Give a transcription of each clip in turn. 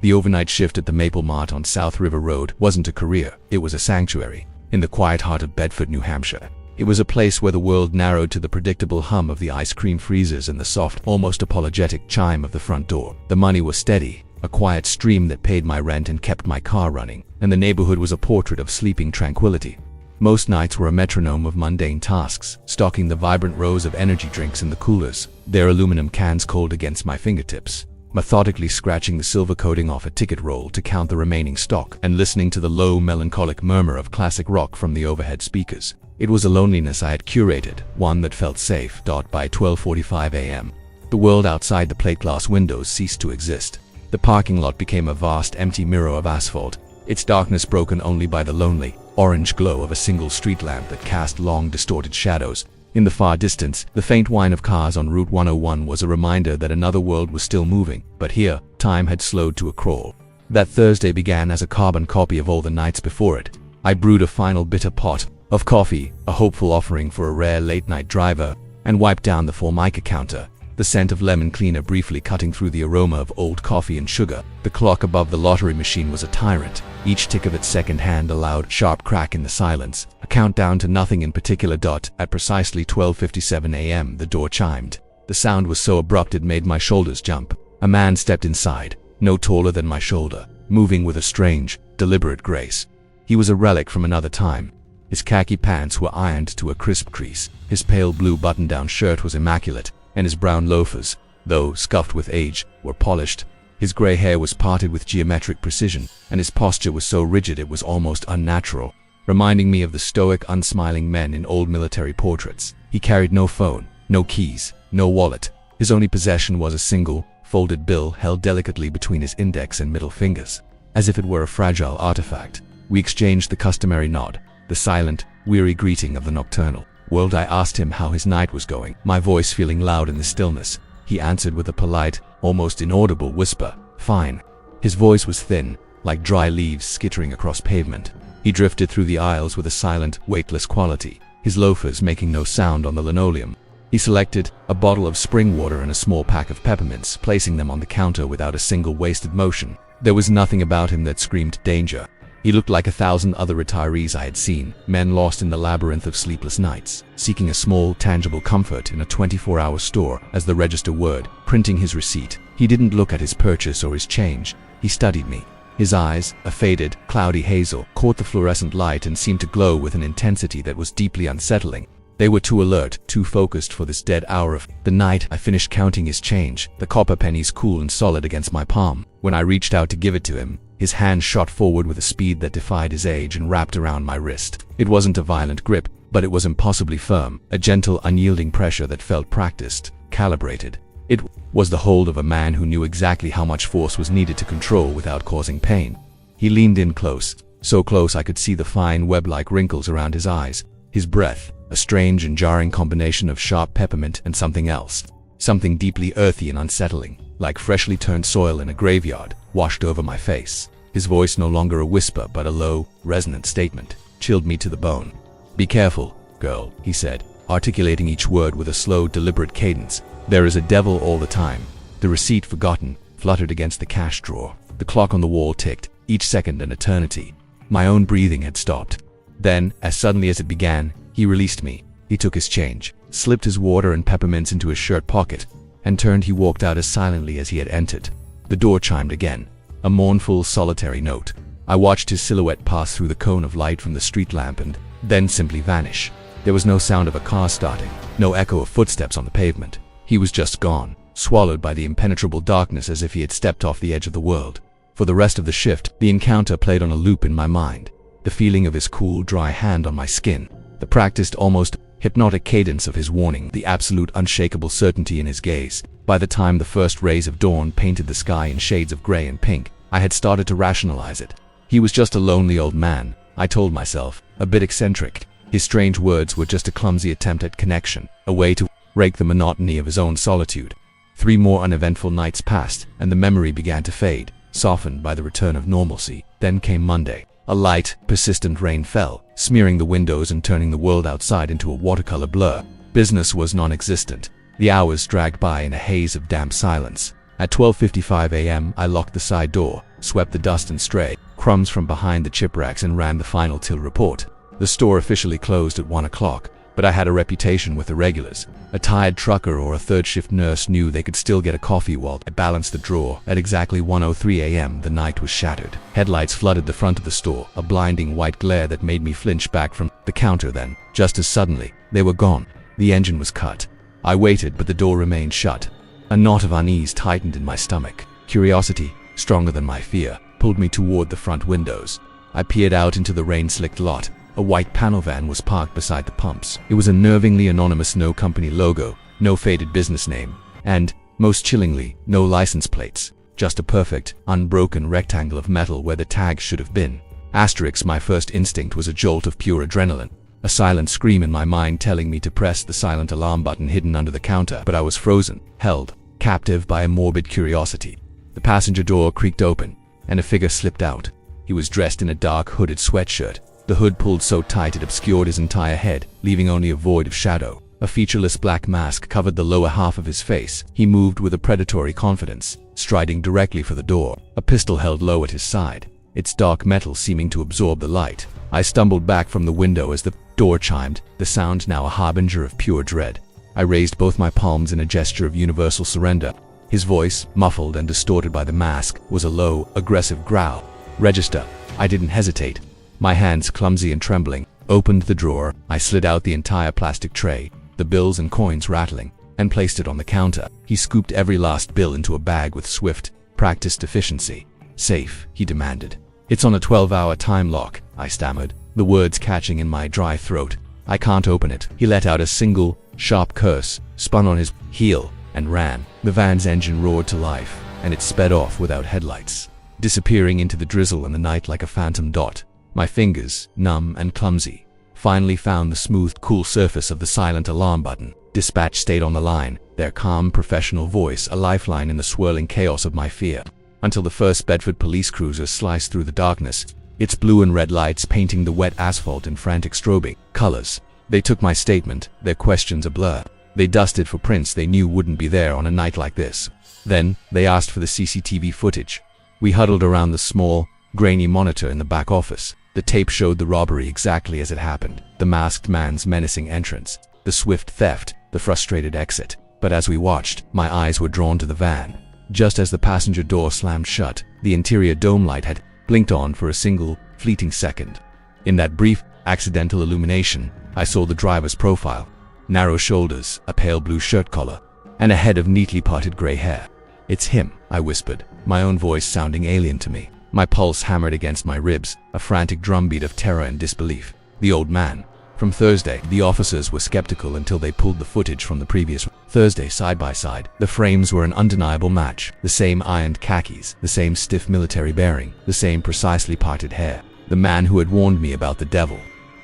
The overnight shift at the Maple Mart on South River Road wasn't a career, it was a sanctuary. In the quiet heart of Bedford, New Hampshire. It was a place where the world narrowed to the predictable hum of the ice cream freezers and the soft, almost apologetic chime of the front door. The money was steady, a quiet stream that paid my rent and kept my car running, and the neighborhood was a portrait of sleeping tranquility. Most nights were a metronome of mundane tasks, stocking the vibrant rows of energy drinks in the coolers, their aluminum cans cold against my fingertips, methodically scratching the silver coating off a ticket roll to count the remaining stock, and listening to the low, melancholic murmur of classic rock from the overhead speakers. It was a loneliness I had curated, one that felt safe. By 12:45 a.m., the world outside the plate glass windows ceased to exist. The parking lot became a vast, empty mirror of asphalt, its darkness broken only by the lonely, orange glow of a single street lamp that cast long, distorted shadows. In the far distance, the faint whine of cars on Route 101 was a reminder that another world was still moving, but here, time had slowed to a crawl. That Thursday began as a carbon copy of all the nights before it. I brewed a final bitter pot of coffee, a hopeful offering for a rare late-night driver, and wiped down the Formica counter, the scent of lemon cleaner briefly cutting through the aroma of old coffee and sugar. The clock above the lottery machine was a tyrant, each tick of its second hand a loud, sharp crack in the silence, a countdown to nothing in particular. At precisely 12:57 a.m. the door chimed. The sound was so abrupt it made my shoulders jump. A man stepped inside, no taller than my shoulder, moving with a strange, deliberate grace. He was a relic from another time. His khaki pants were ironed to a crisp crease, his pale blue button-down shirt was immaculate, and his brown loafers, though scuffed with age, were polished. His gray hair was parted with geometric precision, and his posture was so rigid it was almost unnatural, reminding me of the stoic, unsmiling men in old military portraits. He carried no phone, no keys, no wallet. His only possession was a single, folded bill held delicately between his index and middle fingers, as if it were a fragile artifact. We exchanged the customary nod, the silent, weary greeting of the nocturnal world. I asked him how his night was going, my voice feeling loud in the stillness. He answered with a polite, almost inaudible whisper, "Fine." His voice was thin, like dry leaves skittering across pavement. He drifted through the aisles with a silent, weightless quality, his loafers making no sound on the linoleum. He selected a bottle of spring water and a small pack of peppermints, placing them on the counter without a single wasted motion. There was nothing about him that screamed danger. He looked like 1,000 other retirees I had seen, men lost in the labyrinth of sleepless nights, seeking a small, tangible comfort in a 24-hour store. As the register whirred, printing his receipt, he didn't look at his purchase or his change. He studied me. His eyes, a faded, cloudy hazel, caught the fluorescent light and seemed to glow with an intensity that was deeply unsettling. They were too alert, too focused for this dead hour of the night. I finished counting his change, the copper pennies cool and solid against my palm. When I reached out to give it to him, his hand shot forward with a speed that defied his age and wrapped around my wrist. It wasn't a violent grip, but it was impossibly firm, a gentle, unyielding pressure that felt practiced, calibrated. It was the hold of a man who knew exactly how much force was needed to control without causing pain. He leaned in close, so close I could see the fine web-like wrinkles around his eyes. His breath, a strange and jarring combination of sharp peppermint and something else, something deeply earthy and unsettling, like freshly turned soil in a graveyard, washed over my face. His voice, no longer a whisper but a low, resonant statement, chilled me to the bone. "Be careful, girl," he said, articulating each word with a slow, deliberate cadence. "There is a devil all the time." The receipt, forgotten, fluttered against the cash drawer. The clock on the wall ticked, each second an eternity. My own breathing had stopped. Then, as suddenly as it began, he released me. He took his change, slipped his water and peppermints into his shirt pocket, and turned. He walked out as silently as he had entered. The door chimed again, a mournful, solitary note. I watched his silhouette pass through the cone of light from the street lamp and then simply vanish. There was no sound of a car starting, no echo of footsteps on the pavement. He was just gone, swallowed by the impenetrable darkness as if he had stepped off the edge of the world. For the rest of the shift, the encounter played on a loop in my mind. The feeling of his cool, dry hand on my skin, the practiced, almost hypnotic cadence of his warning, the absolute, unshakable certainty in his gaze. By the time the first rays of dawn painted the sky in shades of gray and pink, I had started to rationalize it. He was just a lonely old man, I told myself, a bit eccentric. His strange words were just a clumsy attempt at connection, a way to break the monotony of his own solitude. 3 more uneventful nights passed, and the memory began to fade, softened by the return of normalcy. Then came Monday. A light, persistent rain fell, smearing the windows and turning the world outside into a watercolor blur. Business was non-existent. The hours dragged by in a haze of damp silence. At 12:55 a.m., I locked the side door, swept the dust and stray crumbs from behind the chip racks, and ran the final till report. The store officially closed at 1 o'clock, but I had a reputation with the regulars. A tired trucker or a third-shift nurse knew they could still get a coffee while I balanced the drawer. At exactly 1:03 a.m., the night was shattered. Headlights flooded the front of the store, a blinding white glare that made me flinch back from the counter. Then, just as suddenly, they were gone. The engine was cut. I waited, but the door remained shut. A knot of unease tightened in my stomach. Curiosity, stronger than my fear, pulled me toward the front windows. I peered out into the rain-slicked lot. A white panel van was parked beside the pumps. It was a nervingly anonymous, no company logo, no faded business name, and, most chillingly, no license plates. Just a perfect, unbroken rectangle of metal where the tags should have been. Asterisk. My first instinct was a jolt of pure adrenaline. A silent scream in my mind telling me to press the silent alarm button hidden under the counter, but I was frozen, held, captive by a morbid curiosity. The passenger door creaked open, and a figure slipped out. He was dressed in a dark hooded sweatshirt. The hood pulled so tight it obscured his entire head, leaving only a void of shadow. A featureless black mask covered the lower half of his face. He moved with a predatory confidence, striding directly for the door, a pistol held low at his side, its dark metal seeming to absorb the light. I stumbled back from the window as the door chimed, the sound now a harbinger of pure dread. I raised both my palms in a gesture of universal surrender. His voice, muffled and distorted by the mask, was a low, aggressive growl. "Register." I didn't hesitate. My hands, clumsy and trembling, opened the drawer. I slid out the entire plastic tray, the bills and coins rattling, and placed it on the counter. He scooped every last bill into a bag with swift, practiced efficiency. "Safe," he demanded. "It's on a 12-hour time lock," I stammered, the words catching in my dry throat. "I can't open it." He let out a single, sharp curse, spun on his heel, and ran. The van's engine roared to life, and it sped off without headlights, disappearing into the drizzle and the night like a phantom dot. My fingers, numb and clumsy, finally found the smooth, cool surface of the silent alarm button. Dispatch stayed on the line, their calm, professional voice a lifeline in the swirling chaos of my fear. Until the first Bedford police cruiser sliced through the darkness, its blue and red lights painting the wet asphalt in frantic strobing colors. They took my statement, their questions a blur. They dusted for prints they knew wouldn't be there on a night like this. Then, they asked for the CCTV footage. We huddled around the small, grainy monitor in the back office. The tape showed the robbery exactly as it happened. The masked man's menacing entrance, the swift theft, the frustrated exit. But as we watched, my eyes were drawn to the van. Just as the passenger door slammed shut, the interior dome light had blinked on for a single, fleeting second. In that brief, accidental illumination, I saw the driver's profile. Narrow shoulders, a pale blue shirt collar, and a head of neatly parted gray hair. "It's him," I whispered, my own voice sounding alien to me. My pulse hammered against my ribs, a frantic drumbeat of terror and disbelief. The old man. From Thursday, the officers were skeptical until they pulled the footage from the previous Thursday side by side. The frames were an undeniable match. The same ironed khakis, the same stiff military bearing, the same precisely parted hair. The man who had warned me about the devil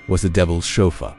was the devil's chauffeur.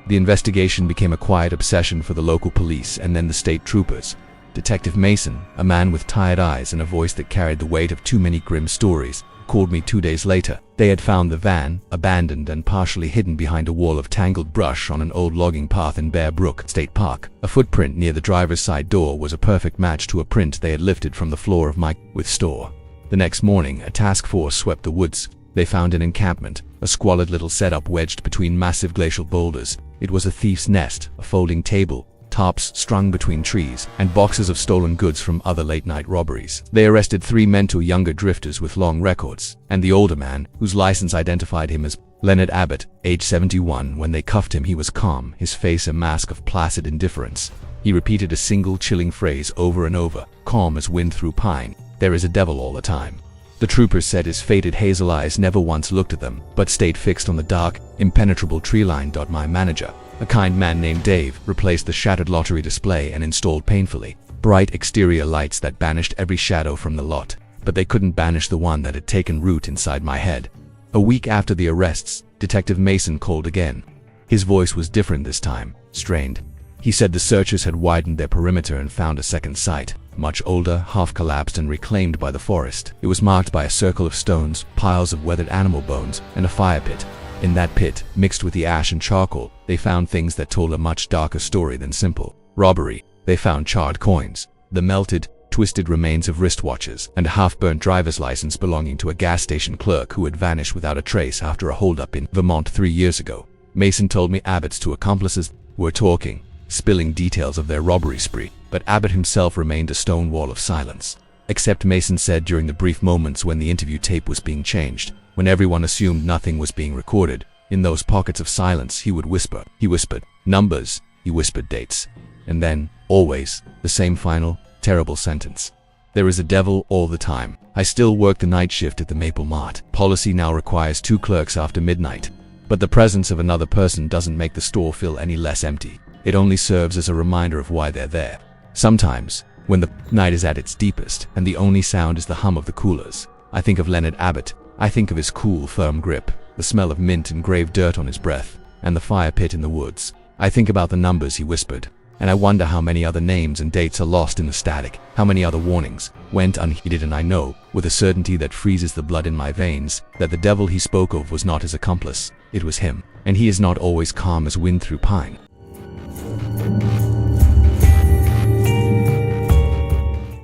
The investigation became a quiet obsession for the local police and then the state troopers. Detective Mason, a man with tired eyes and a voice that carried the weight of too many grim stories, called me 2 days later. They had found the van, abandoned and partially hidden behind a wall of tangled brush on an old logging path in Bear Brook State Park. A footprint near the driver's side door was a perfect match to a print they had lifted from the floor of my store. The next morning, a task force swept the woods. They found an encampment, a squalid little setup wedged between massive glacial boulders. It was a thief's nest, a folding table, tarps strung between trees, and boxes of stolen goods from other late-night robberies. They arrested 3 mentor younger drifters with long records, and the older man, whose license identified him as Leonard Abbott, age 71. When they cuffed him, he was calm, his face a mask of placid indifference. He repeated a single chilling phrase over and over, calm as wind through pine: "There is a devil all the time." The troopers said his faded hazel eyes never once looked at them, but stayed fixed on the dark, impenetrable tree line. My manager, a kind man named Dave, replaced the shattered lottery display and installed painfully bright exterior lights that banished every shadow from the lot. But they couldn't banish the one that had taken root inside my head. A week after the arrests, Detective Mason called again. His voice was different this time, strained. He said the searchers had widened their perimeter and found a second site, much older, half-collapsed and reclaimed by the forest. It was marked by a circle of stones, piles of weathered animal bones, and a fire pit. In that pit, mixed with the ash and charcoal, they found things that told a much darker story than simple robbery. They found charred coins, the melted, twisted remains of wristwatches, and a half-burnt driver's license belonging to a gas station clerk who had vanished without a trace after a holdup in Vermont 3 years ago. Mason told me Abbott's two accomplices were talking, spilling details of their robbery spree, but Abbott himself remained a stone wall of silence. Except Mason said during the brief moments when the interview tape was being changed, when everyone assumed nothing was being recorded, in those pockets of silence he would whisper. He whispered numbers, he whispered dates, and then, always, the same final, terrible sentence. There is a devil all the time. I still work the night shift at the Maple Mart. Policy now requires 2 clerks after midnight. But the presence of another person doesn't make the store feel any less empty. It only serves as a reminder of why they're there. Sometimes, when the night is at its deepest and the only sound is the hum of the coolers, I think of Leonard Abbott. I think of his cool, firm grip, the smell of mint and grave dirt on his breath, and the fire pit in the woods. I think about the numbers he whispered, and I wonder how many other names and dates are lost in the static, how many other warnings went unheeded, and I know, with a certainty that freezes the blood in my veins, that the devil he spoke of was not his accomplice. It was him, and he is not always calm as wind through pine.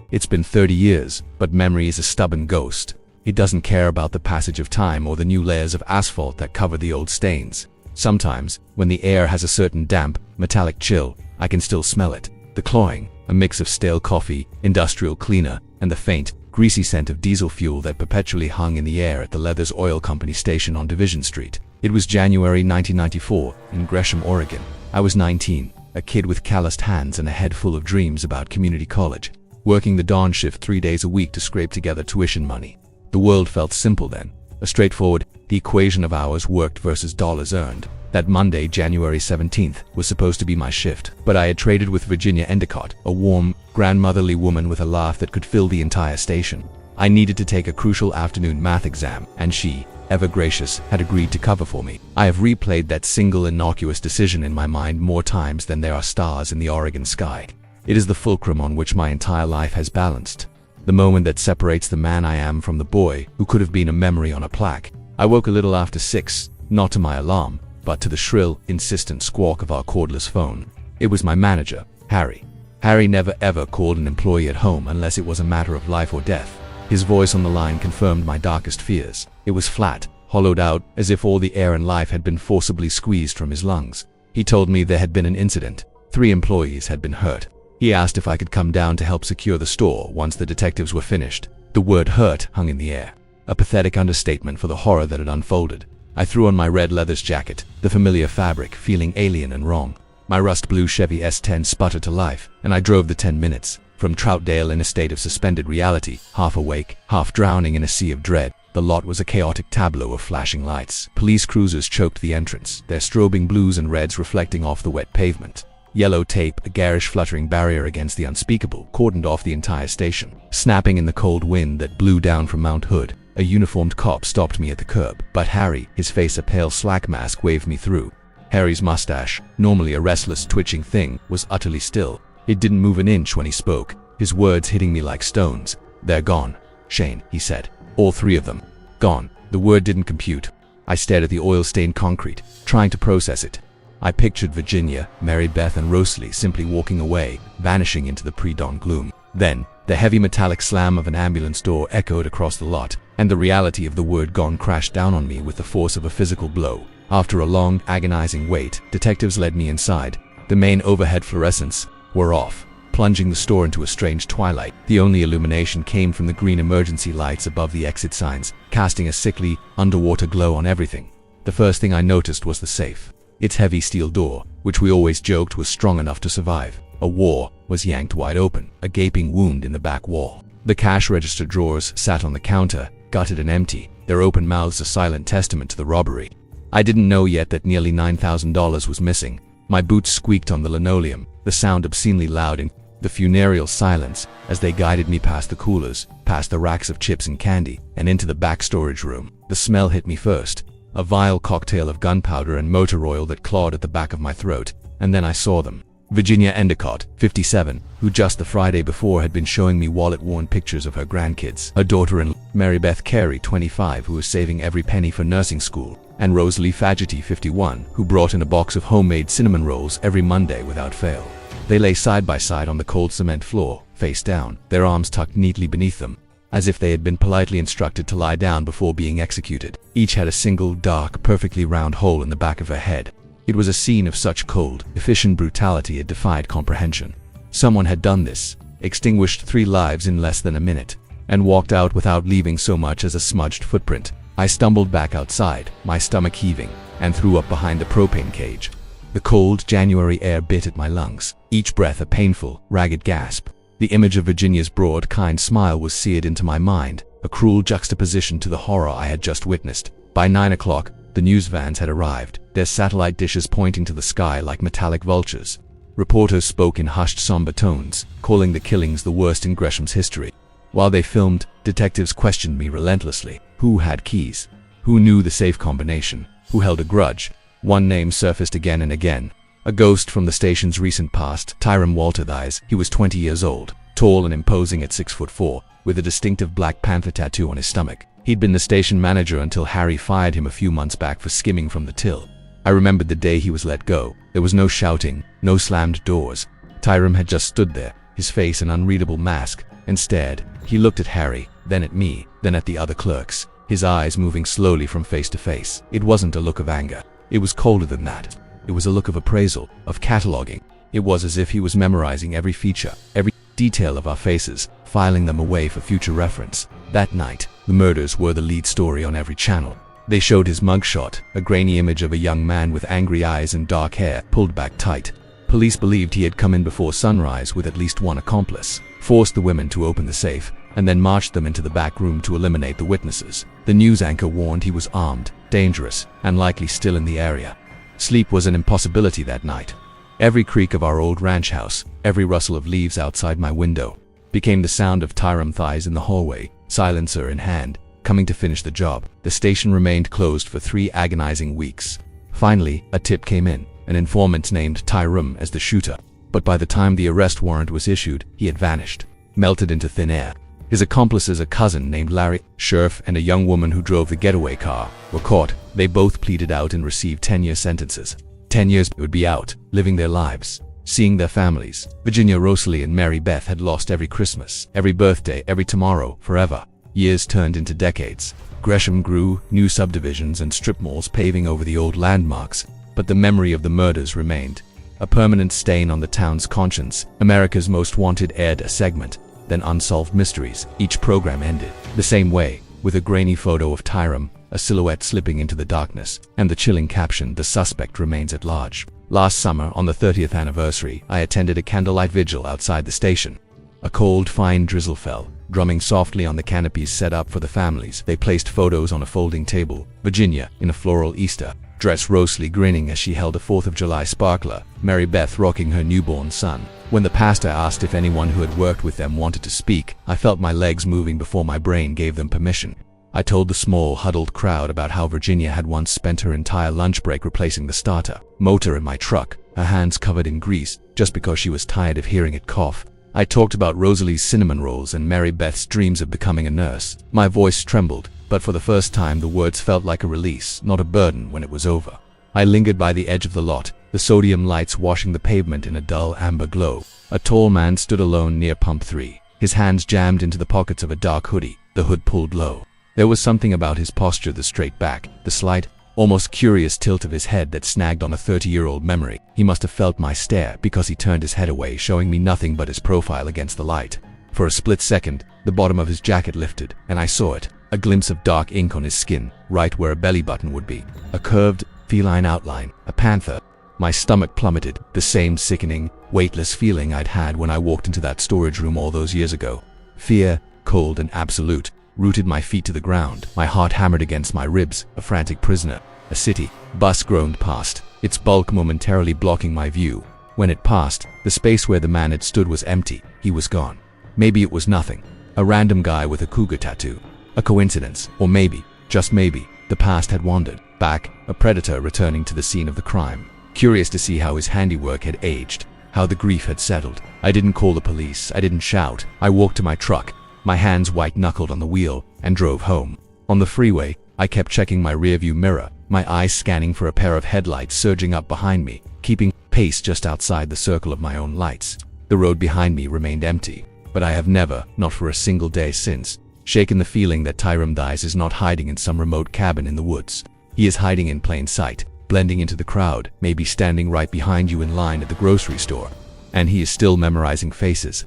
It's been 30 years, but memory is a stubborn ghost. It doesn't care about the passage of time or the new layers of asphalt that cover the old stains. Sometimes, when the air has a certain damp, metallic chill, I can still smell it. The cloying, a mix of stale coffee, industrial cleaner, and the faint, greasy scent of diesel fuel that perpetually hung in the air at the Leathers Oil Company station on Division Street. It was January 1994, in Gresham, Oregon. I was 19, a kid with calloused hands and a head full of dreams about community college, working the dawn shift 3 days a week to scrape together tuition money. The world felt simple then, a straightforward, the equation of hours worked versus dollars earned. That Monday, January 17th, was supposed to be my shift, but I had traded with Virginia Endicott, a warm, grandmotherly woman with a laugh that could fill the entire station. I needed to take a crucial afternoon math exam, and she, ever gracious, had agreed to cover for me. I have replayed that single innocuous decision in my mind more times than there are stars in the Oregon sky. It is the fulcrum on which my entire life has balanced. The moment that separates the man I am from the boy who could have been a memory on a plaque. I woke a little after 6, not to my alarm, but to the shrill, insistent squawk of our cordless phone. It was my manager, Harry. Harry never ever called an employee at home unless it was a matter of life or death. His voice on the line confirmed my darkest fears. It was flat, hollowed out, as if all the air in life had been forcibly squeezed from his lungs. He told me there had been an incident. 3 employees had been hurt. He asked if I could come down to help secure the store once the detectives were finished. The word hurt hung in the air, a pathetic understatement for the horror that had unfolded. I threw on my red leathers jacket, the familiar fabric, feeling alien and wrong. My rust blue Chevy S10 sputtered to life, and I drove the 10 minutes, from Troutdale in a state of suspended reality, half awake, half drowning in a sea of dread. The lot was a chaotic tableau of flashing lights. Police cruisers choked the entrance, their strobing blues and reds reflecting off the wet pavement. Yellow tape, a garish fluttering barrier against the unspeakable, cordoned off the entire station. Snapping in the cold wind that blew down from Mount Hood, a uniformed cop stopped me at the curb. But Harry, his face a pale slack mask, waved me through. Harry's mustache, normally a restless, twitching thing, was utterly still. It didn't move an inch when he spoke, his words hitting me like stones. "They're gone, Shane," he said. "All 3 of them. Gone." The word didn't compute. I stared at the oil-stained concrete, trying to process it. I pictured Virginia, Mary Beth, and Rosalie simply walking away, vanishing into the pre-dawn gloom. Then, the heavy metallic slam of an ambulance door echoed across the lot, and the reality of the word gone crashed down on me with the force of a physical blow. After a long, agonizing wait, detectives led me inside. The main overhead fluorescents were off, plunging the store into a strange twilight. The only illumination came from the green emergency lights above the exit signs, casting a sickly, underwater glow on everything. The first thing I noticed was the safe. Its heavy steel door, which we always joked was strong enough to survive a war, was yanked wide open, a gaping wound in the back wall. The cash register drawers sat on the counter, gutted and empty, their open mouths a silent testament to the robbery. I didn't know yet that nearly $9,000 was missing. My boots squeaked on the linoleum, the sound obscenely loud in the funereal silence as they guided me past the coolers, past the racks of chips and candy, and into the back storage room. The smell hit me first. A vile cocktail of gunpowder and motor oil that clawed at the back of my throat, and then I saw them. Virginia Endicott, 57, who just the Friday before had been showing me wallet-worn pictures of her grandkids, her daughter-in-law, Mary Beth Carey, 25, who was saving every penny for nursing school, and Rosalie Fagerty, 51, who brought in a box of homemade cinnamon rolls every Monday without fail. They lay side by side on the cold cement floor, face down, their arms tucked neatly beneath them, as if they had been politely instructed to lie down before being executed. Each had a single, dark, perfectly round hole in the back of her head. It was a scene of such cold, efficient brutality it defied comprehension. Someone had done this, extinguished 3 lives in less than a minute, and walked out without leaving so much as a smudged footprint. I stumbled back outside, my stomach heaving, and threw up behind the propane cage. The cold January air bit at my lungs, each breath a painful, ragged gasp. The image of Virginia's broad, kind smile was seared into my mind, a cruel juxtaposition to the horror I had just witnessed. By 9 o'clock, the news vans had arrived, their satellite dishes pointing to the sky like metallic vultures. Reporters spoke in hushed, somber tones, calling the killings the worst in Gresham's history. While they filmed, detectives questioned me relentlessly. Who had keys? Who knew the safe combination? Who held a grudge? One name surfaced again and again. A ghost from the station's recent past, Tyrone Walterthies. He was 20 years old, tall and imposing at 6'4", with a distinctive Black Panther tattoo on his stomach. He'd been the station manager until Harry fired him a few months back for skimming from the till. I remembered the day he was let go. There was no shouting, no slammed doors. Tyrone had just stood there, his face an unreadable mask. Instead, he looked at Harry, then at me, then at the other clerks, his eyes moving slowly from face to face. It wasn't a look of anger. It was colder than that. It was a look of appraisal, of cataloging. It was as if he was memorizing every feature, every detail of our faces, filing them away for future reference. That night, the murders were the lead story on every channel. They showed his mugshot, a grainy image of a young man with angry eyes and dark hair pulled back tight. Police believed he had come in before sunrise with at least one accomplice, forced the women to open the safe, and then marched them into the back room to eliminate the witnesses. The news anchor warned he was armed, dangerous, and likely still in the area. Sleep was an impossibility that night. Every creak of our old ranch house, every rustle of leaves outside my window, became the sound of Tyrone thighs in the hallway, silencer in hand, coming to finish the job. The station remained closed for 3 agonizing weeks. Finally, a tip came in. An informant named Tyrone as the shooter. But by the time the arrest warrant was issued, he had vanished, melted into thin air. His accomplices, a cousin named Larry, sheriff, and a young woman who drove the getaway car, were caught. They both pleaded out and received 10-year sentences. 10 years would be out, living their lives, seeing their families. Virginia, Rosalie, and Mary Beth had lost every Christmas, every birthday, every tomorrow, forever. Years turned into decades. Gresham grew, new subdivisions and strip malls paving over the old landmarks, but the memory of the murders remained. A permanent stain on the town's conscience. America's Most Wanted aired a segment, then Unsolved Mysteries. Each program ended the same way, with a grainy photo of Tyrone, a silhouette slipping into the darkness, and the chilling caption, "The suspect remains at large." Last summer, on the 30th anniversary, I attended a candlelight vigil outside the station. A cold, fine drizzle fell, drumming softly on the canopies set up for the families. They placed photos on a folding table. Virginia, in a floral Easter dress, Rosalie grinning as she held a 4th of July sparkler, Mary Beth rocking her newborn son. When the pastor asked if anyone who had worked with them wanted to speak, I felt my legs moving before my brain gave them permission. I told the small, huddled crowd about how Virginia had once spent her entire lunch break replacing the starter motor in my truck, her hands covered in grease, just because she was tired of hearing it cough. I talked about Rosalie's cinnamon rolls and Mary Beth's dreams of becoming a nurse. My voice trembled, but for the first time the words felt like a release, not a burden, when it was over. I lingered by the edge of the lot, the sodium lights washing the pavement in a dull amber glow. A tall man stood alone near pump 3, his hands jammed into the pockets of a dark hoodie, the hood pulled low. There was something about his posture, the straight back, the slight, almost curious tilt of his head that snagged on a 30-year-old memory. He must have felt my stare because he turned his head away, showing me nothing but his profile against the light. For a split second, the bottom of his jacket lifted, and I saw it, a glimpse of dark ink on his skin, right where a belly button would be. A curved, feline outline, a panther. My stomach plummeted, the same sickening, weightless feeling I'd had when I walked into that storage room all those years ago. Fear, cold and absolute, rooted my feet to the ground. My heart hammered against my ribs, a frantic prisoner. A city bus groaned past, its bulk momentarily blocking my view. When it passed, the space where the man had stood was empty. He was gone. Maybe it was nothing. A random guy with a cougar tattoo. A coincidence. Or maybe, just maybe, the past had wandered back, a predator returning to the scene of the crime. Curious to see how his handiwork had aged, how the grief had settled. I didn't call the police. I didn't shout. I walked to my truck, my hands white-knuckled on the wheel, and drove home. On the freeway, I kept checking my rearview mirror, my eyes scanning for a pair of headlights surging up behind me, keeping pace pace just outside the circle of my own lights. The road behind me remained empty, but I have never, not for a single day since, shaken the feeling that Tyram Dice is not hiding in some remote cabin in the woods. He is hiding in plain sight, blending into the crowd, maybe standing right behind you in line at the grocery store. And he is still memorizing faces.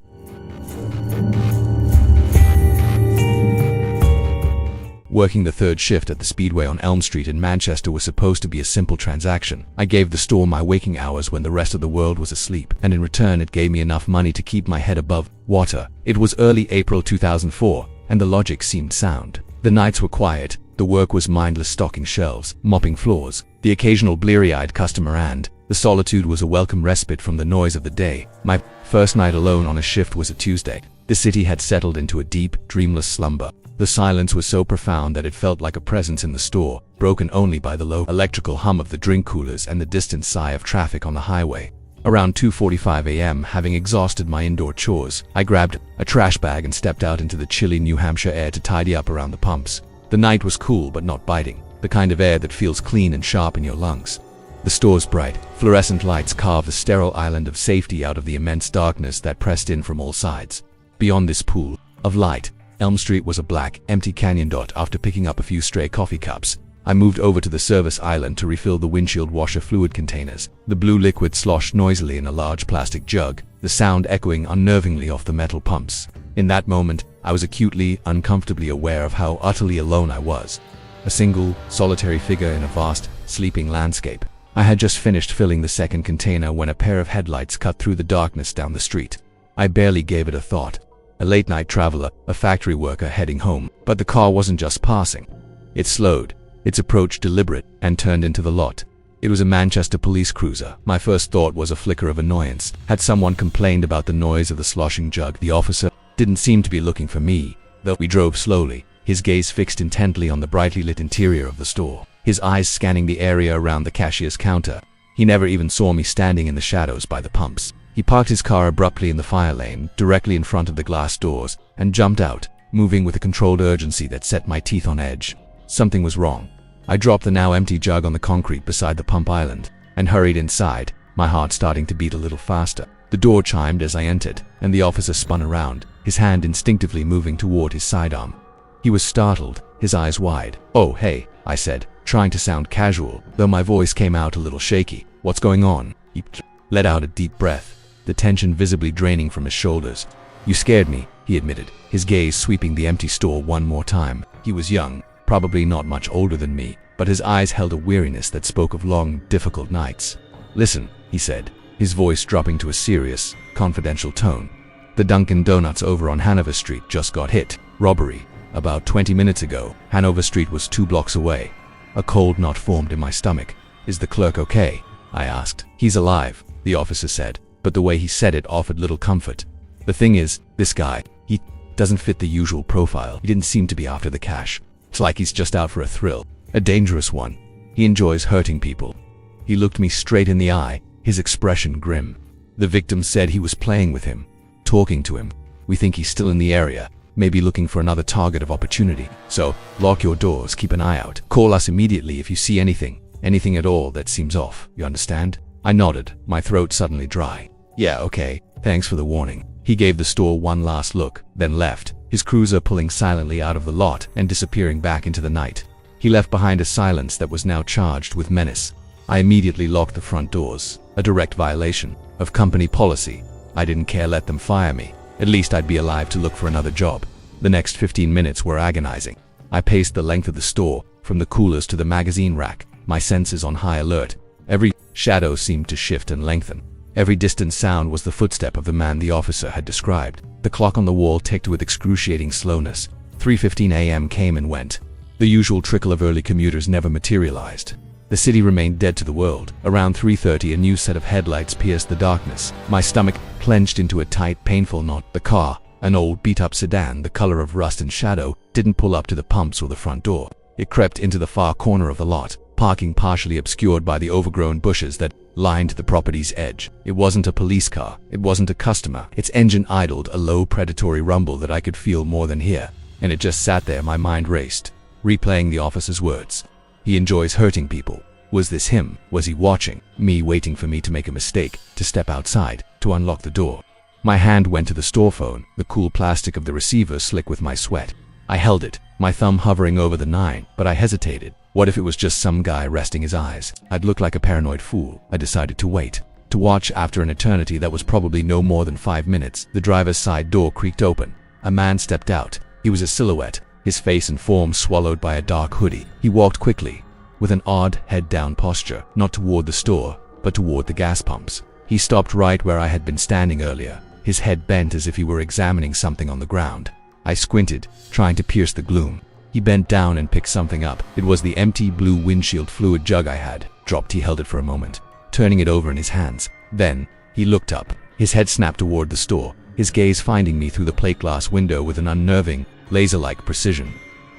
Working the third shift at the Speedway on Elm Street in Manchester was supposed to be a simple transaction. I gave the store my waking hours when the rest of the world was asleep, and in return it gave me enough money to keep my head above water. It was early April 2004, and the logic seemed sound. The nights were quiet, the work was mindless, stocking shelves, mopping floors, the occasional bleary-eyed customer, and the solitude was a welcome respite from the noise of the day. My first night alone on a shift was a Tuesday. The city had settled into a deep, dreamless slumber. The silence was so profound that it felt like a presence in the store, broken only by the low electrical hum of the drink coolers and the distant sigh of traffic on the highway. Around 2:45 a.m., having exhausted my indoor chores, I grabbed a trash bag and stepped out into the chilly New Hampshire air to tidy up around the pumps. The night was cool but not biting, the kind of air that feels clean and sharp in your lungs. The store's bright, fluorescent lights carved a sterile island of safety out of the immense darkness that pressed in from all sides. Beyond this pool of light, Elm Street was a black, empty canyon dot. After picking up a few stray coffee cups, I moved over to the service island to refill the windshield washer fluid containers. The blue liquid sloshed noisily in a large plastic jug, the sound echoing unnervingly off the metal pumps. In that moment, I was acutely, uncomfortably aware of how utterly alone I was. A single, solitary figure in a vast, sleeping landscape. I had just finished filling the second container when a pair of headlights cut through the darkness down the street. I barely gave it a thought. A late-night traveler, a factory worker heading home. But the car wasn't just passing. It slowed, its approach deliberate, and turned into the lot. It was a Manchester police cruiser. My first thought was a flicker of annoyance. Had someone complained about the noise of the sloshing jug? The officer didn't seem to be looking for me, though. We drove slowly, his gaze fixed intently on the brightly lit interior of the store, his eyes scanning the area around the cashier's counter. He never even saw me standing in the shadows by the pumps. He parked his car abruptly in the fire lane, directly in front of the glass doors, and jumped out, moving with a controlled urgency that set my teeth on edge. Something was wrong. I dropped the now empty jug on the concrete beside the pump island, and hurried inside, my heart starting to beat a little faster. The door chimed as I entered, and the officer spun around, his hand instinctively moving toward his sidearm. He was startled, his eyes wide. "Oh, hey," I said, trying to sound casual, though my voice came out a little shaky. "What's going on?" He let out a deep breath, the tension visibly draining from his shoulders. "You scared me," he admitted, his gaze sweeping the empty store one more time. He was young, probably not much older than me, but his eyes held a weariness that spoke of long, difficult nights. "Listen," he said, his voice dropping to a serious, confidential tone. "The Dunkin' Donuts over on Hanover Street just got hit. Robbery. About 20 minutes ago. Hanover Street was 2 blocks away." A cold knot formed in my stomach. "Is the clerk okay?" I asked. "He's alive," the officer said, but the way he said it offered little comfort. "The thing is, this guy, he doesn't fit the usual profile. He didn't seem to be after the cash. It's like he's just out for a thrill. A dangerous one. He enjoys hurting people." He looked me straight in the eye, his expression grim. "The victim said he was playing with him, talking to him. We think he's still in the area, maybe looking for another target of opportunity. So, lock your doors, keep an eye out. Call us immediately if you see anything at all that seems off, you understand?" I nodded, my throat suddenly dry. "Yeah, okay, thanks for the warning." He gave the store one last look, then left, his cruiser pulling silently out of the lot and disappearing back into the night. He left behind a silence that was now charged with menace. I immediately locked the front doors, a direct violation of company policy. I didn't care, let them fire me. At least I'd be alive to look for another job. The next 15 minutes were agonizing. I paced the length of the store, from the coolers to the magazine rack, my senses on high alert. Every shadow seemed to shift and lengthen. Every distant sound was the footstep of the man the officer had described. The clock on the wall ticked with excruciating slowness. 3:15 a.m. came and went. The usual trickle of early commuters never materialized. The city remained dead to the world. Around 3:30, a new set of headlights pierced the darkness. My stomach clenched into a tight, painful knot. The car, an old beat-up sedan, the color of rust and shadow, didn't pull up to the pumps or the front door. It crept into the far corner of the lot, parking partially obscured by the overgrown bushes that lined the property's edge. It wasn't a police car. It wasn't a customer. Its engine idled, a low, predatory rumble that I could feel more than hear. And it just sat there. My mind raced, replaying the officer's words. "He enjoys hurting people. Was this him? Was he watching me, waiting for me to make a mistake, to step outside, to unlock the door? My hand went to the store phone, the cool plastic of the receiver slick with my sweat. I held it, my thumb hovering over the 9, but I hesitated. What if it was just some guy resting his eyes? I'd look like a paranoid fool. I decided to wait. To watch. After an eternity that was probably no more than 5 minutes, the driver's side door creaked open. A man stepped out. He was a silhouette, his face and form swallowed by a dark hoodie. He walked quickly, with an odd head-down posture, not toward the store, but toward the gas pumps. He stopped right where I had been standing earlier, his head bent as if he were examining something on the ground. I squinted, trying to pierce the gloom. He bent down and picked something up. It was the empty blue windshield fluid jug I had dropped. He held it for a moment, turning it over in his hands. Then, he looked up. His head snapped toward the store, his gaze finding me through the plate glass window with an unnerving, laser-like precision.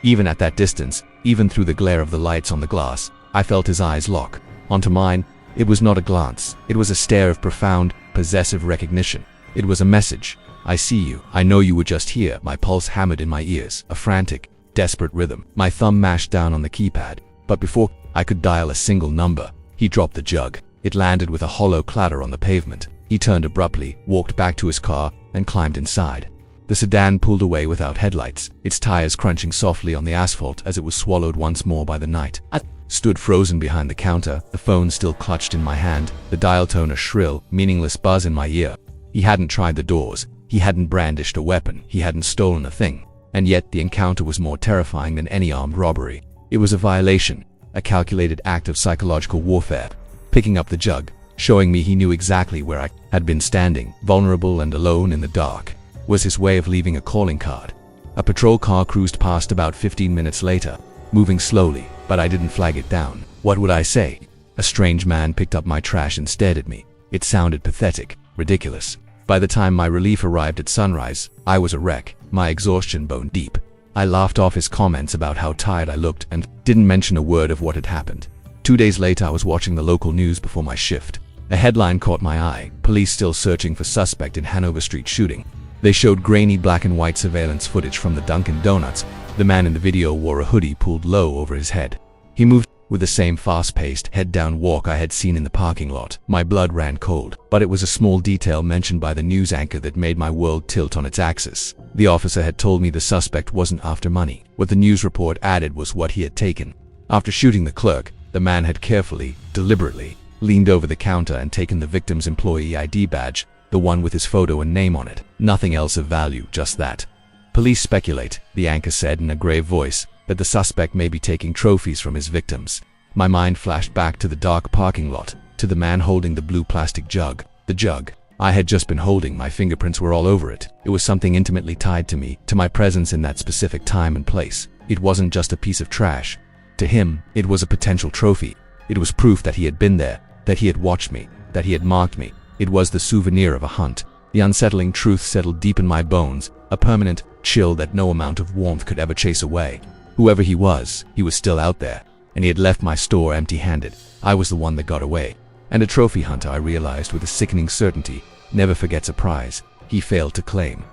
Even at that distance, even through the glare of the lights on the glass, I felt his eyes lock onto mine. It was not a glance. It was a stare of profound, possessive recognition. It was a message. I see you. I know you were just here. My pulse hammered in my ears, a frantic, desperate rhythm. My thumb mashed down on the keypad, but before I could dial a single number, he dropped the jug. It landed with a hollow clatter on the pavement. He turned abruptly, walked back to his car, and climbed inside. The sedan pulled away without headlights, its tires crunching softly on the asphalt as it was swallowed once more by the night. I stood frozen behind the counter, the phone still clutched in my hand, the dial tone a shrill, meaningless buzz in my ear. He hadn't tried the doors. He hadn't brandished a weapon. He hadn't stolen a thing. And yet the encounter was more terrifying than any armed robbery. It was a violation, a calculated act of psychological warfare. Picking up the jug, showing me he knew exactly where I had been standing, vulnerable and alone in the dark, was his way of leaving a calling card. A patrol car cruised past about 15 minutes later, moving slowly, but I didn't flag it down. What would I say? A strange man picked up my trash and stared at me. It sounded pathetic, ridiculous. By the time my relief arrived at sunrise, I was a wreck, my exhaustion bone deep. I laughed off his comments about how tired I looked and didn't mention a word of what had happened. 2 days later, I was watching the local news before my shift. A headline caught my eye: police still searching for suspect in Hanover Street shooting. They showed grainy black and white surveillance footage from the Dunkin' Donuts. The man in the video wore a hoodie pulled low over his head. He moved with the same fast-paced, head-down walk I had seen in the parking lot. My blood ran cold, but it was a small detail mentioned by the news anchor that made my world tilt on its axis. The officer had told me the suspect wasn't after money. What the news report added was what he had taken. After shooting the clerk, the man had carefully, deliberately, leaned over the counter and taken the victim's employee ID badge, the one with his photo and name on it. Nothing else of value, just that. Police speculate, the anchor said in a grave voice, that the suspect may be taking trophies from his victims. My mind flashed back to the dark parking lot, to the man holding the blue plastic jug. The jug I had just been holding, my fingerprints were all over it. It was something intimately tied to me, to my presence in that specific time and place. It wasn't just a piece of trash. To him, it was a potential trophy. It was proof that he had been there, that he had watched me, that he had marked me. It was the souvenir of a hunt. The unsettling truth settled deep in my bones, a permanent chill that no amount of warmth could ever chase away. Whoever he was still out there, and he had left my store empty-handed. I was the one that got away. And a trophy hunter, I realized with a sickening certainty, never forgets a prize he failed to claim.